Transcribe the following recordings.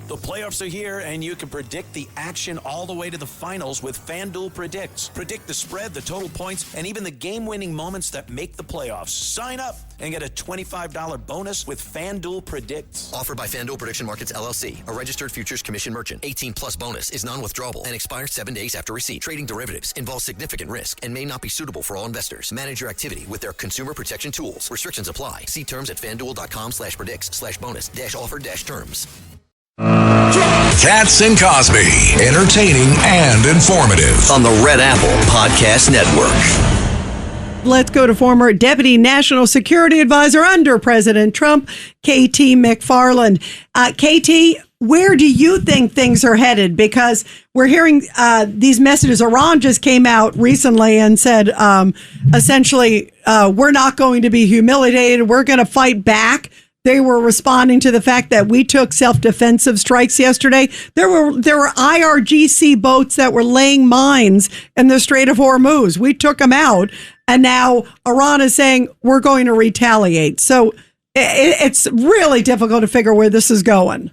The playoffs are here, and you can predict the action all the way to the finals with FanDuel Predicts. Predict the spread, the total points, and even the game-winning moments that make the playoffs. Sign up and get a $25 bonus with FanDuel Predicts. Offered by FanDuel Prediction Markets, LLC, a registered futures commission merchant. 18-plus bonus is non-withdrawable and expires 7 days after receipt. Trading derivatives involves significant risk and may not be suitable for all investors. Manage your activity with their consumer protection tools. Restrictions apply. See terms at FanDuel.com/predicts/bonus-offer-terms. Katz and Cosby, entertaining and informative On the Red Apple Podcast Network. Let's go to former Deputy National Security Advisor under President Trump, KT McFarland. KT, where do you think things are headed? Because we're hearing these messages. Iran just came out recently and said, essentially, we're not going to be humiliated. We're going to fight back. They were responding to the fact that we took self-defensive strikes yesterday. There were IRGC boats that were laying mines in the Strait of Hormuz. We took them out, and now Iran is saying we're going to retaliate. So it's really difficult to figure where this is going.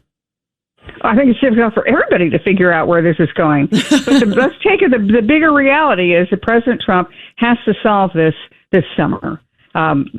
I think it's difficult for everybody to figure out where this is going. But let's take it. The bigger reality is that President Trump has to solve this summer.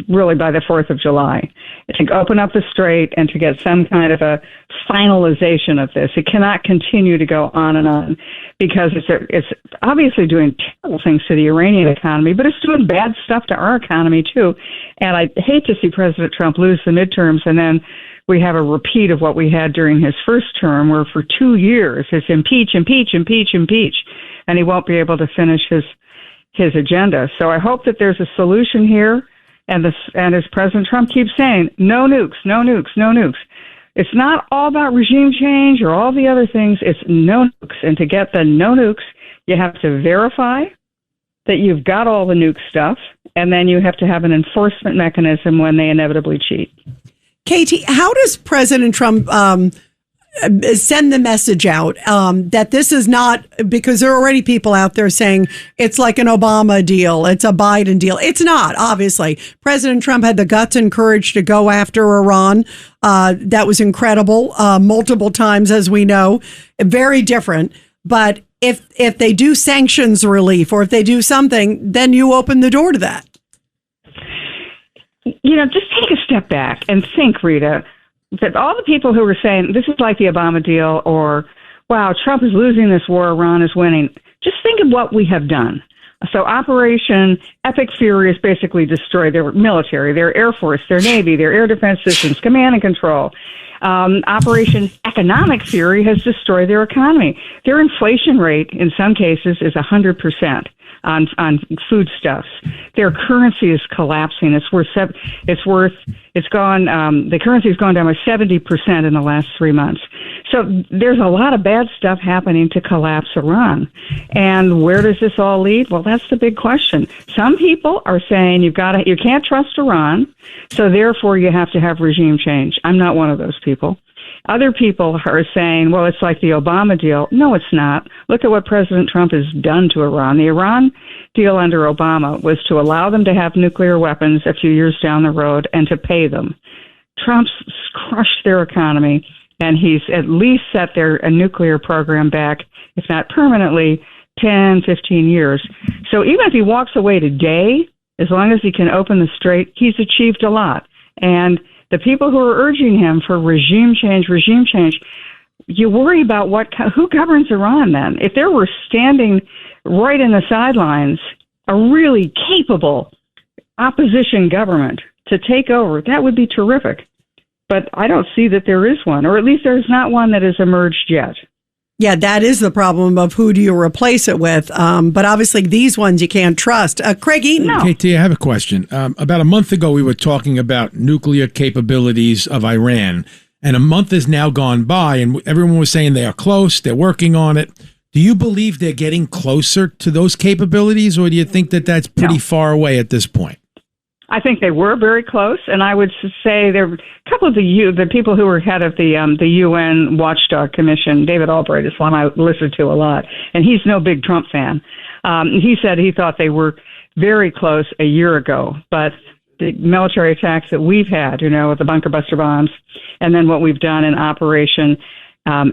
Really by the 4th of July, to open up the strait and to get some kind of a finalization of this. It cannot continue to go on and on because it's obviously doing terrible things to the Iranian economy, but it's doing bad stuff to our economy too. And I hate to see President Trump lose the midterms and then we have a repeat of what we had during his first term, where for 2 years it's impeach, impeach, impeach, impeach, and he won't be able to finish his agenda. So I hope that there's a solution here. And as President Trump keeps saying, no nukes, no nukes, no nukes. It's not all about regime change or all the other things. It's no nukes. And to get the no nukes, you have to verify that you've got all the nuke stuff, and then you have to have an enforcement mechanism when they inevitably cheat. Katie, how does President Trump send the message out that this is not, because there are already people out there saying it's like an Obama deal, it's a Biden deal. It's not, obviously. President Trump had the guts and courage to go after Iran. That was incredible, multiple times, as we know. Very different. But if they do sanctions relief or if they do something, then you open the door to that. Just take a step back and think, Rita, that all the people who were saying this is like the Obama deal or, wow, Trump is losing this war, Iran is winning, just think of what we have done. So Operation Epic Fury has basically destroyed their military, their Air Force, their Navy, their air defense systems, command and control. Operation Economic Fury has destroyed their economy. Their inflation rate, in some cases, is 100%. On foodstuffs. Their currency is collapsing. The currency has gone down by 70% in the last 3 months. So there's a lot of bad stuff happening to collapse Iran. And where does this all lead? Well, that's the big question. Some people are saying you can't trust Iran, so therefore you have to have regime change. I'm not one of those people. Other people are saying, well, it's like the Obama deal. No, it's not. Look at what President Trump has done to Iran. The Iran deal under Obama was to allow them to have nuclear weapons a few years down the road and to pay them. Trump's crushed their economy, and he's at least set their nuclear program back, if not permanently, 10, 15 years. So even if he walks away today, as long as he can open the strait, he's achieved a lot. And the people who are urging him for regime change, you worry about who governs Iran then. If there were standing right in the sidelines a really capable opposition government to take over, that would be terrific. But I don't see that there is one, or at least there's not one that has emerged yet. Yeah, that is the problem of who do you replace it with. But obviously these ones you can't trust. Craig Eaton. No. KT, I have a question. About a month ago, we were talking about nuclear capabilities of Iran. And a month has now gone by, and everyone was saying they are close, they're working on it. Do you believe they're getting closer to those capabilities, or do you think that that's pretty far away at this point? I think they were very close, and I would say there were a couple of the people who were head of the UN Watchdog Commission. David Albright is one I listen to a lot, and he's no big Trump fan. He said he thought they were very close a year ago, but the military attacks that we've had, with the bunker buster bombs, and then what we've done in Operation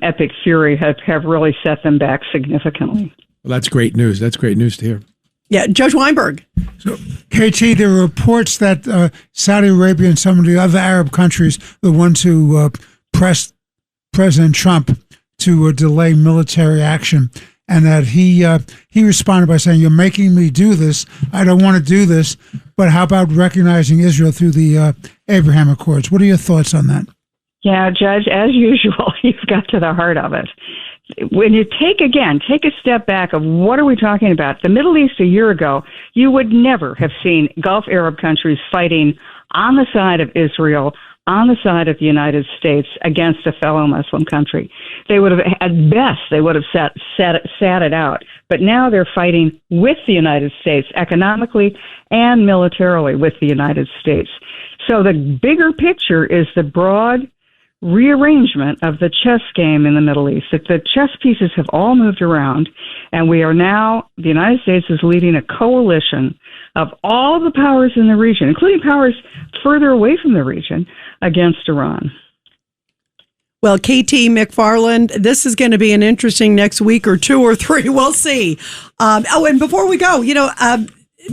epic fury have really set them back significantly. Well, that's great news. That's great news to hear. Yeah, Judge Weinberg. So, KT, there are reports that Saudi Arabia and some of the other Arab countries, the ones who pressed President Trump to delay military action, and that he responded by saying, "You're making me do this. I don't want to do this, but how about recognizing Israel through the Abraham Accords?" What are your thoughts on that? Yeah, Judge, as usual, you've got to the heart of it. When you take a step back of what are we talking about? The Middle East a year ago, you would never have seen Gulf Arab countries fighting on the side of Israel, on the side of the United States against a fellow Muslim country. They would have, at best, sat it out. But now they're fighting with the United States economically and militarily with the United States. So the bigger picture is the broad rearrangement of the chess game in the Middle East. That the chess pieces have all moved around, and we are now, the United States is leading a coalition of all the powers in the region, including powers further away from the region, against Iran. Well, KT McFarland, this is going to be an interesting next week or two or three. We'll see. And before we go,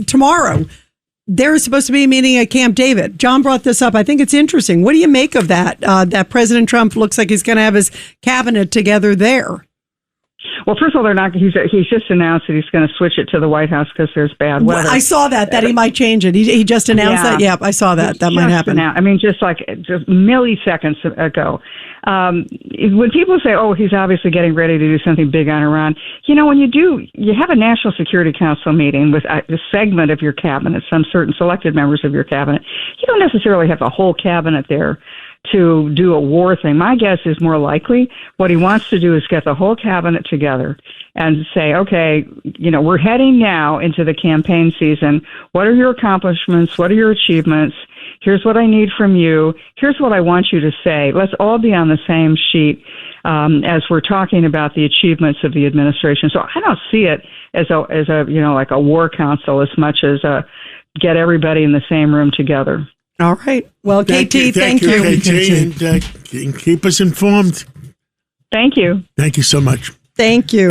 tomorrow, there's supposed to be a meeting at Camp David. John brought this up. I think it's interesting. What do you make of that? That President Trump looks like he's going to have his cabinet together there. Well, first of all, they're not. He's just announced that he's going to switch it to the White House because there's bad weather. I saw that he might change it. He just announced that. Yeah, I saw that. That might happen. Just milliseconds ago. When people say, "Oh, he's obviously getting ready to do something big on Iran," when you have a National Security Council meeting with a segment of your cabinet, some certain selected members of your cabinet. You don't necessarily have the whole cabinet there to do a war thing. My guess is more likely what he wants to do is get the whole cabinet together and say, okay, we're heading now into the campaign season. What are your accomplishments? What are your achievements? Here's what I need from you. Here's what I want you to say. Let's all be on the same sheet as we're talking about the achievements of the administration. So I don't see it as a like a war council as much as get everybody in the same room together. All right. Well, KT, thank you. KT, and keep us informed. Thank you. Thank you so much. Thank you.